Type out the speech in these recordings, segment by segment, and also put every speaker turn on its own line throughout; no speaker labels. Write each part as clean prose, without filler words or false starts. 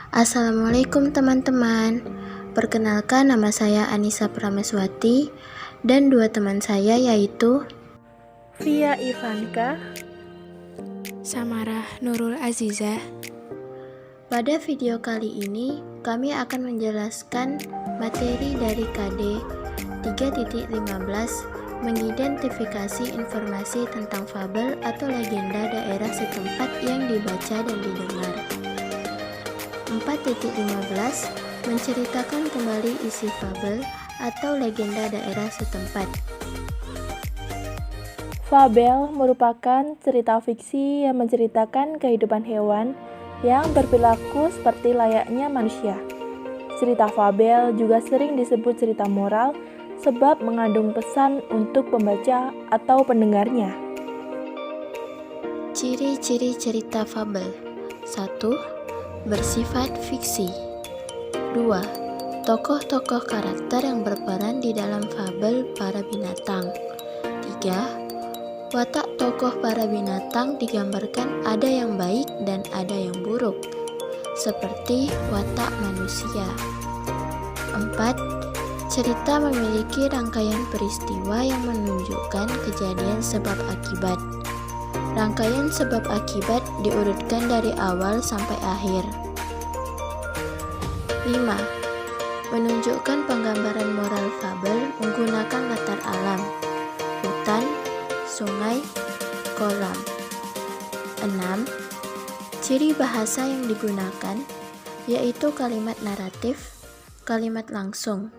Assalamualaikum teman-teman. Perkenalkan, nama saya Anissa Prameswati dan dua teman saya yaitu
Via Ivanka,
Samarah Nurul Azizah.
Pada video kali ini kami akan menjelaskan materi dari KD 3.15 mengidentifikasi informasi tentang fabel atau legenda daerah setempat yang dibaca dan didengar. 4.15 menceritakan kembali isi fabel atau legenda daerah setempat.
fabel merupakan cerita fiksi yang menceritakan kehidupan hewan yang berperilaku seperti layaknya manusia. Cerita fabel juga sering disebut cerita moral sebab mengandung pesan untuk pembaca atau pendengarnya.
Ciri-ciri cerita fabel. 1. Bersifat fiksi. 2. Tokoh-tokoh karakter yang berperan di dalam fabel para binatang. 3. Watak tokoh para binatang digambarkan ada yang baik dan ada yang buruk, seperti watak manusia. 4. Cerita memiliki rangkaian peristiwa yang menunjukkan kejadian sebab akibat. Rangkaian sebab akibat diurutkan dari awal sampai akhir. 5. Menunjukkan penggambaran moral fabel menggunakan latar alam, hutan, sungai, kolam. 6. Ciri bahasa yang digunakan yaitu kalimat naratif, kalimat langsung,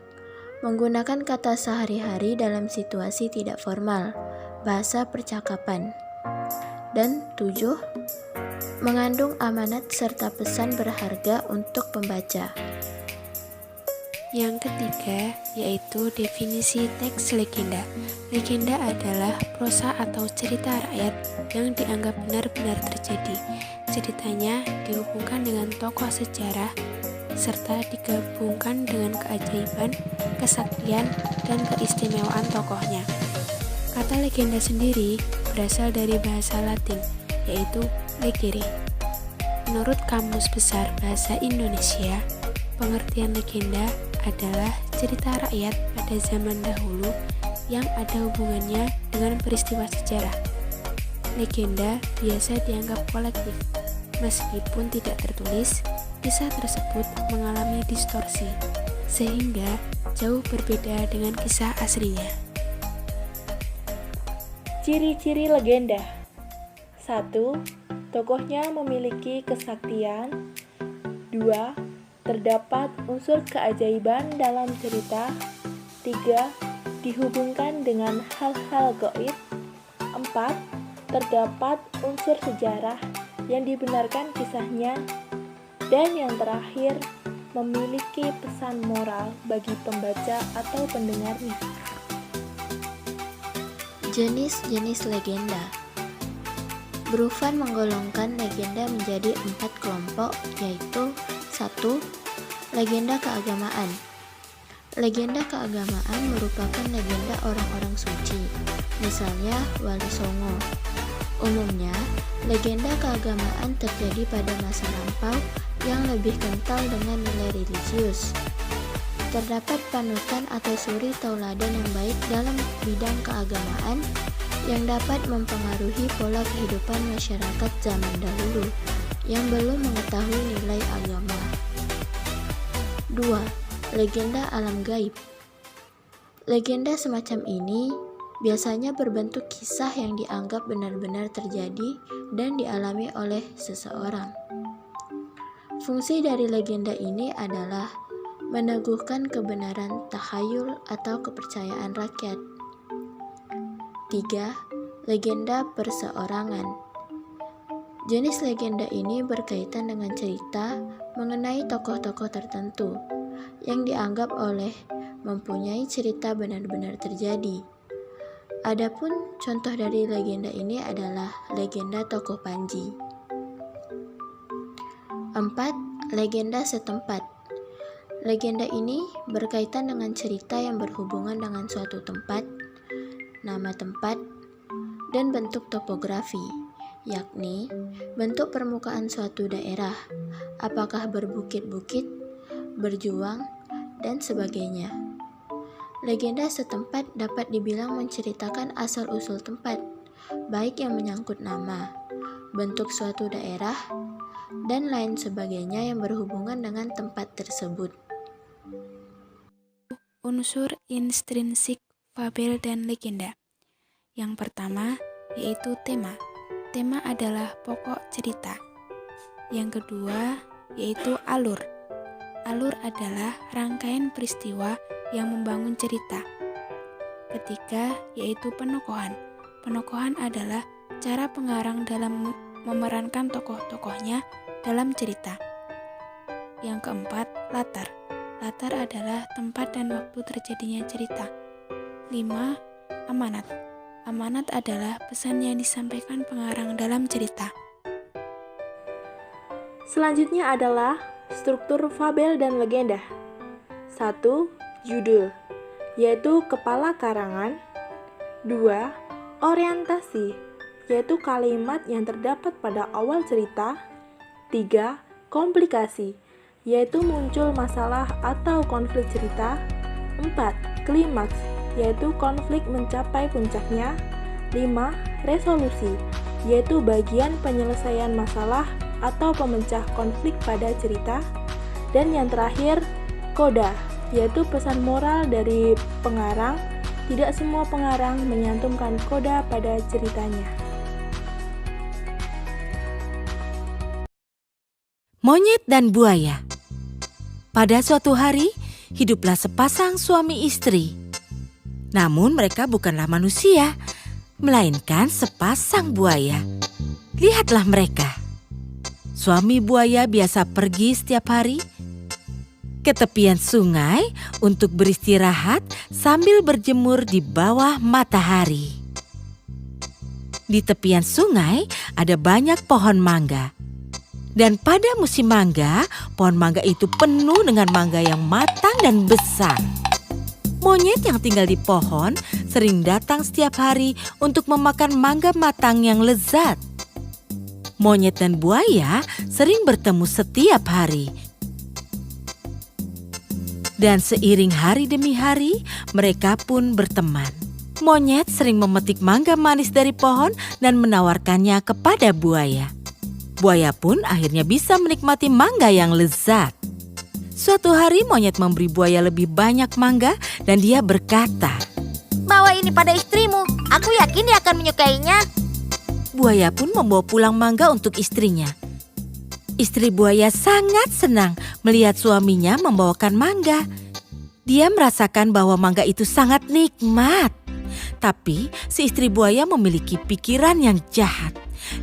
menggunakan kata sehari-hari dalam situasi tidak formal, bahasa percakapan. Dan 7. Mengandung amanat serta pesan berharga untuk pembaca.
Yang ketiga yaitu definisi teks legenda. Legenda adalah prosa atau cerita rakyat yang dianggap benar-benar terjadi. Ceritanya dihubungkan dengan tokoh sejarah serta digabungkan dengan keajaiban, kesaktian, dan keistimewaan tokohnya. Kata legenda sendiri berasal dari bahasa Latin, yaitu legere. Menurut Kamus Besar Bahasa Indonesia, pengertian legenda adalah cerita rakyat pada zaman dahulu yang ada hubungannya dengan peristiwa sejarah. Legenda biasa dianggap kolektif, meskipun tidak tertulis, kisah tersebut mengalami distorsi, sehingga jauh berbeda dengan kisah aslinya.
Ciri-ciri legenda. 1. Tokohnya memiliki kesaktian. 2. Terdapat unsur keajaiban dalam cerita. 3. Dihubungkan dengan hal-hal gaib. 4. Terdapat unsur sejarah yang dibenarkan kisahnya. Dan yang terakhir, memiliki pesan moral bagi pembaca atau pendengarnya.
Jenis-jenis legenda. Brufan menggolongkan legenda menjadi 4 kelompok, yaitu 1. Legenda keagamaan. Legenda keagamaan merupakan legenda orang-orang suci, misalnya Wali Songo. Umumnya, legenda keagamaan terjadi pada masa lampau yang lebih kental dengan nilai religius. Terdapat panutan atau suri tauladan yang baik dalam bidang keagamaan yang dapat mempengaruhi pola kehidupan masyarakat zaman dahulu yang belum mengetahui nilai agama. 2. Legenda alam gaib. Legenda semacam ini biasanya berbentuk kisah yang dianggap benar-benar terjadi dan dialami oleh seseorang. Fungsi dari legenda ini adalah meneguhkan kebenaran tahayul atau kepercayaan rakyat. 3. Legenda perseorangan. Jenis legenda ini berkaitan dengan cerita mengenai tokoh-tokoh tertentu yang dianggap oleh mempunyai cerita benar-benar terjadi. Adapun contoh dari legenda ini adalah legenda tokoh Panji. 4. Legenda setempat. Legenda ini berkaitan dengan cerita yang berhubungan dengan suatu tempat, nama tempat, dan bentuk topografi, yakni bentuk permukaan suatu daerah Apakah berbukit-bukit, berjuang, dan sebagainya. Legenda setempat dapat dibilang menceritakan asal-usul tempat, baik yang menyangkut nama, bentuk suatu daerah, dan lain sebagainya yang berhubungan dengan tempat tersebut.
Unsur intrinsik fabel dan legenda. Yang pertama yaitu tema. Tema adalah pokok cerita. Yang kedua yaitu alur. Alur adalah rangkaian peristiwa yang membangun cerita. Ketiga yaitu penokohan. Penokohan adalah cara pengarang dalam memerankan tokoh-tokohnya dalam cerita. Yang keempat, latar. Latar adalah tempat dan waktu terjadinya cerita. 5. Amanat. Amanat adalah pesan yang disampaikan pengarang dalam cerita.
Selanjutnya adalah struktur fabel dan legenda. 1. Judul, yaitu kepala karangan. 2. Orientasi, yaitu kalimat yang terdapat pada awal cerita. 3. Komplikasi, yaitu muncul masalah atau konflik cerita. 4. Klimaks, yaitu konflik mencapai puncaknya. 5. Resolusi, yaitu bagian penyelesaian masalah atau pemecah konflik pada cerita. Dan yang terakhir, koda, yaitu pesan moral dari pengarang. Tidak semua pengarang menyantumkan koda pada ceritanya.
Monyet dan buaya. Pada suatu hari, hiduplah sepasang suami istri. Namun mereka bukanlah manusia, melainkan sepasang buaya. Lihatlah mereka. Suami buaya biasa pergi setiap hari ke tepian sungai untuk beristirahat sambil berjemur di bawah matahari. Di tepian sungai ada banyak pohon mangga. Dan pada musim mangga, pohon mangga itu penuh dengan mangga yang matang dan besar. Monyet yang tinggal di pohon sering datang setiap hari untuk memakan mangga matang yang lezat. Monyet dan buaya sering bertemu setiap hari. Dan seiring hari demi hari, mereka pun berteman. Monyet sering memetik mangga manis dari pohon dan menawarkannya kepada buaya. Buaya pun akhirnya bisa menikmati mangga yang lezat. Suatu hari monyet memberi buaya lebih banyak mangga dan dia berkata,
"Bawa ini pada istrimu, aku yakin dia akan menyukainya."
Buaya pun membawa pulang mangga untuk istrinya. Istri buaya sangat senang melihat suaminya membawakan mangga. Dia merasakan bahwa mangga itu sangat nikmat. Tapi si istri buaya memiliki pikiran yang jahat.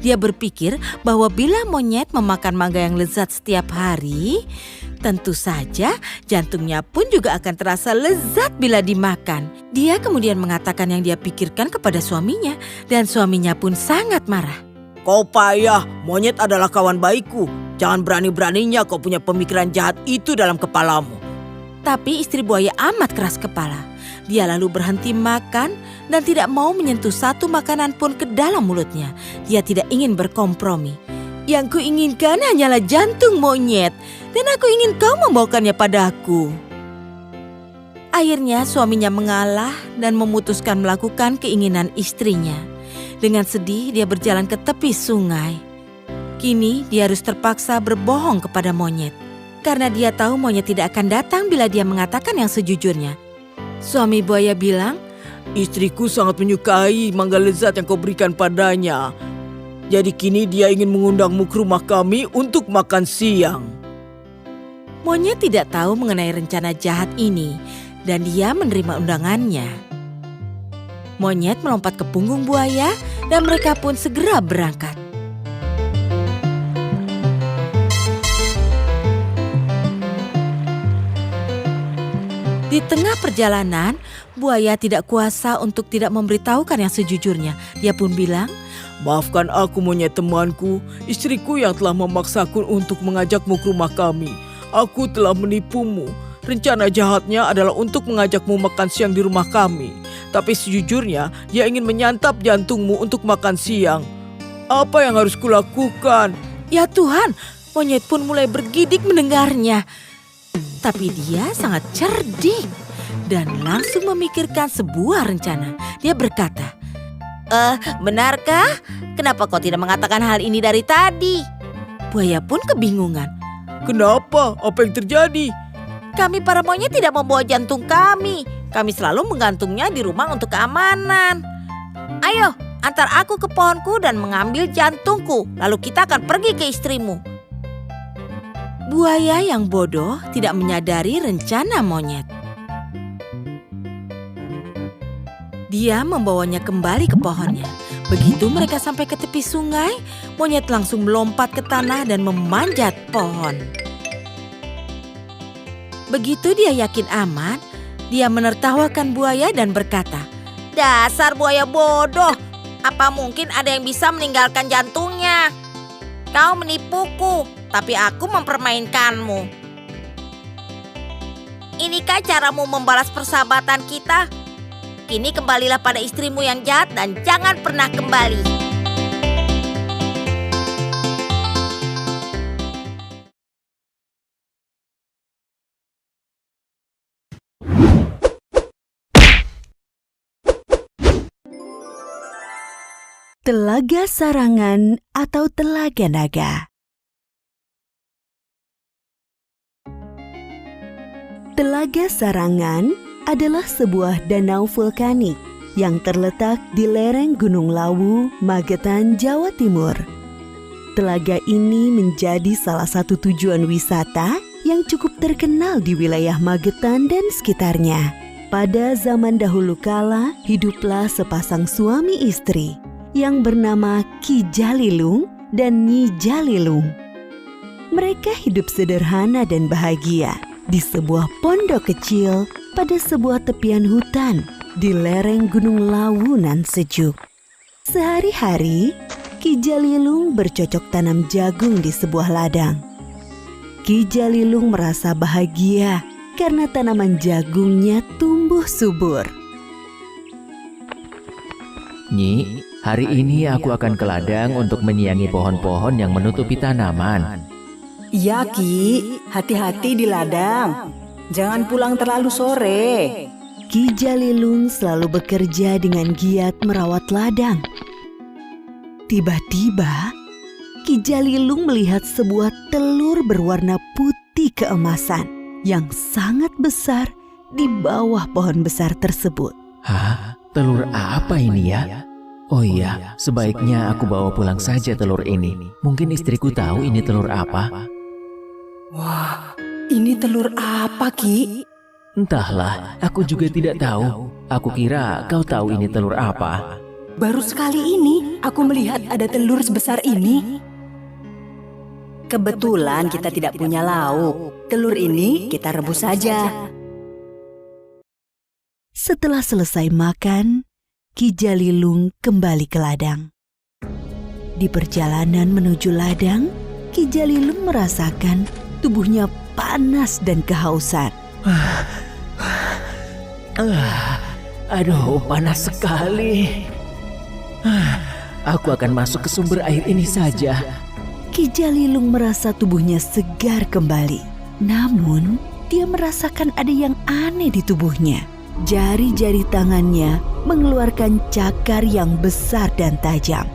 Dia berpikir bahwa bila monyet memakan mangga yang lezat setiap hari, tentu saja jantungnya pun juga akan terasa lezat bila dimakan. Dia kemudian mengatakan yang dia pikirkan kepada suaminya, dan suaminya pun sangat marah.
Kau payah, monyet adalah kawan baikku. Jangan berani-beraninya kau punya pemikiran jahat itu dalam kepalamu.
Tapi istri buaya amat keras kepala. Dia lalu berhenti makan dan tidak mau menyentuh satu makanan pun ke dalam mulutnya. Dia tidak ingin berkompromi. Yang kuinginkan hanyalah jantung monyet, dan aku ingin kau membawakannya padaku. Akhirnya suaminya mengalah dan memutuskan melakukan keinginan istrinya. Dengan sedih dia berjalan ke tepi sungai. Kini dia harus terpaksa berbohong kepada monyet. Karena dia tahu monyet tidak akan datang bila dia mengatakan yang sejujurnya. Suami buaya bilang,
Istriku sangat menyukai mangga lezat yang kau berikan padanya. Jadi kini dia ingin mengundangmu ke rumah kami untuk makan siang.
Monyet tidak tahu mengenai rencana jahat ini dan dia menerima undangannya. Monyet melompat ke punggung buaya dan mereka pun segera berangkat. Di tengah perjalanan, buaya tidak kuasa untuk tidak memberitahukan yang sejujurnya. Dia pun bilang,
Maafkan aku monyet temanku, istriku yang telah memaksaku untuk mengajakmu ke rumah kami. Aku telah menipumu. Rencana jahatnya adalah untuk mengajakmu makan siang di rumah kami. Tapi sejujurnya, dia ingin menyantap jantungmu untuk makan siang. Apa yang harus kulakukan?
Ya Tuhan, Monyet pun mulai bergidik mendengarnya. Tapi dia sangat cerdik dan langsung memikirkan sebuah rencana. Dia berkata,
Benarkah? Kenapa kau tidak mengatakan hal ini dari tadi?
Buaya pun kebingungan.
Kenapa? Apa yang terjadi?
Kami para monyet tidak membawa jantung kami. Kami selalu menggantungnya di rumah untuk keamanan. Ayo, antar aku ke pohonku dan mengambil jantungku. Lalu kita akan pergi ke istrimu.
Buaya yang bodoh tidak menyadari rencana monyet. Dia membawanya kembali ke pohonnya. Begitu mereka sampai ke tepi sungai, monyet langsung melompat ke tanah dan memanjat pohon. Begitu dia yakin aman, dia menertawakan buaya dan berkata,
Dasar buaya bodoh. Apa mungkin ada yang bisa meninggalkan jantungnya? Kau menipuku, tapi aku mempermainkanmu. Inikah caramu membalas persahabatan kita? Kini kembalilah pada istrimu yang jahat dan jangan pernah kembali.
Telaga Sarangan atau Telaga Naga. Telaga Sarangan adalah sebuah danau vulkanik yang terletak di lereng Gunung Lawu, Magetan, Jawa Timur. Telaga ini menjadi salah satu tujuan wisata yang cukup terkenal di wilayah Magetan dan sekitarnya. Pada zaman dahulu kala, hiduplah sepasang suami istri yang bernama Ki Jalilung dan Nyi Jalilung. Mereka hidup sederhana dan bahagia di sebuah pondok kecil pada sebuah tepian hutan di lereng Gunung Lawu nan sejuk. Sehari-hari, Ki Jalilung bercocok tanam jagung di sebuah ladang. Ki Jalilung merasa bahagia karena tanaman jagungnya tumbuh subur.
Nyi, hari ini aku akan ke ladang untuk menyiangi pohon-pohon yang menutupi tanaman.
Iya Ki, hati-hati di ladang. Jangan pulang terlalu sore.
Ki Jalilung selalu bekerja dengan giat merawat ladang. Tiba-tiba, Ki Jalilung melihat sebuah telur berwarna putih keemasan yang sangat besar di bawah pohon besar tersebut.
Hah? Telur apa ini ya? Oh iya, sebaiknya aku bawa pulang saja telur ini. Mungkin istriku tahu ini telur apa.
Wah, ini telur apa Ki?
Entahlah, aku juga tidak tahu. Aku kira kau tahu ini telur apa.
Baru sekali ini aku melihat ada telur sebesar ini. Kebetulan kita tidak punya lauk. Telur ini kita rebus saja.
Setelah selesai makan, Ki Jalilung kembali ke ladang. Di perjalanan menuju ladang, Ki Jalilung merasakan tubuhnya panas dan kehausan.
Aduh, panas sekali. Aku akan masuk ke sumber air ini saja.
Ki Jalilung merasa tubuhnya segar kembali. Namun, dia merasakan ada yang aneh di tubuhnya. Jari-jari tangannya mengeluarkan cakar yang besar dan tajam.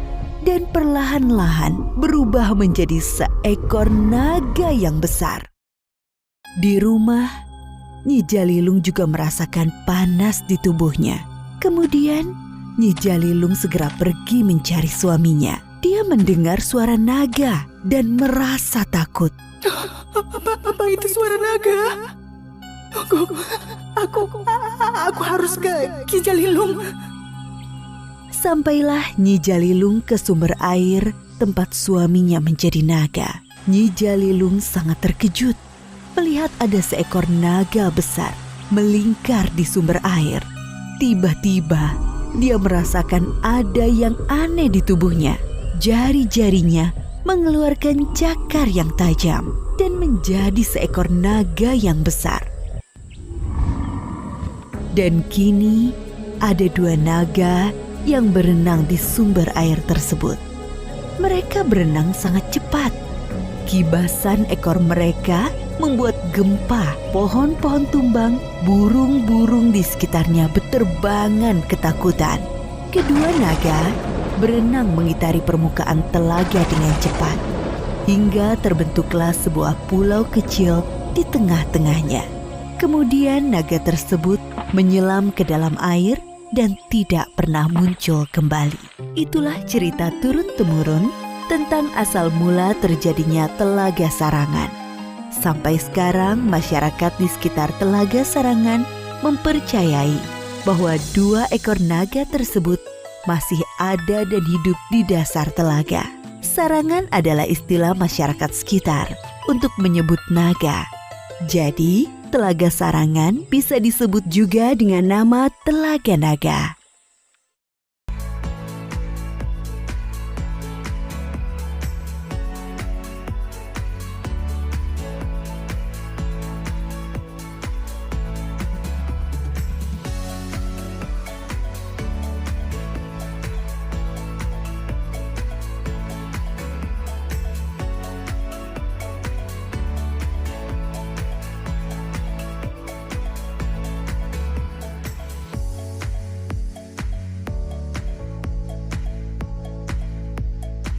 Dan perlahan-lahan berubah menjadi seekor naga yang besar. Di rumah, Nyi Jalilung juga merasakan panas di tubuhnya. Kemudian, Nyi Jalilung segera pergi mencari suaminya. Dia mendengar suara naga dan merasa takut.
Apa itu suara naga? Aku harus ke Ki Jalilung.
Sampailah Nyi Jalilung ke sumber air tempat suaminya menjadi naga. Nyi Jalilung sangat terkejut melihat ada seekor naga besar melingkar di sumber air. Tiba-tiba dia merasakan ada yang aneh di tubuhnya. Jari-jarinya mengeluarkan cakar yang tajam dan menjadi seekor naga yang besar. Dan kini ada dua naga yang berenang di sumber air tersebut. Mereka berenang sangat cepat. Gibasan ekor mereka membuat gempa, pohon-pohon tumbang, burung-burung di sekitarnya berterbangan ketakutan. Kedua naga berenang mengitari permukaan telaga dengan cepat, hingga terbentuklah sebuah pulau kecil di tengah-tengahnya. Kemudian naga tersebut menyelam ke dalam air dan tidak pernah muncul kembali. Itulah cerita turun-temurun tentang asal mula terjadinya Telaga Sarangan. Sampai sekarang masyarakat di sekitar Telaga Sarangan mempercayai bahwa 2 ekor naga tersebut masih ada dan hidup di dasar telaga. Sarangan adalah istilah masyarakat sekitar untuk menyebut naga. Jadi, Telaga Sarangan bisa disebut juga dengan nama Telaga Naga.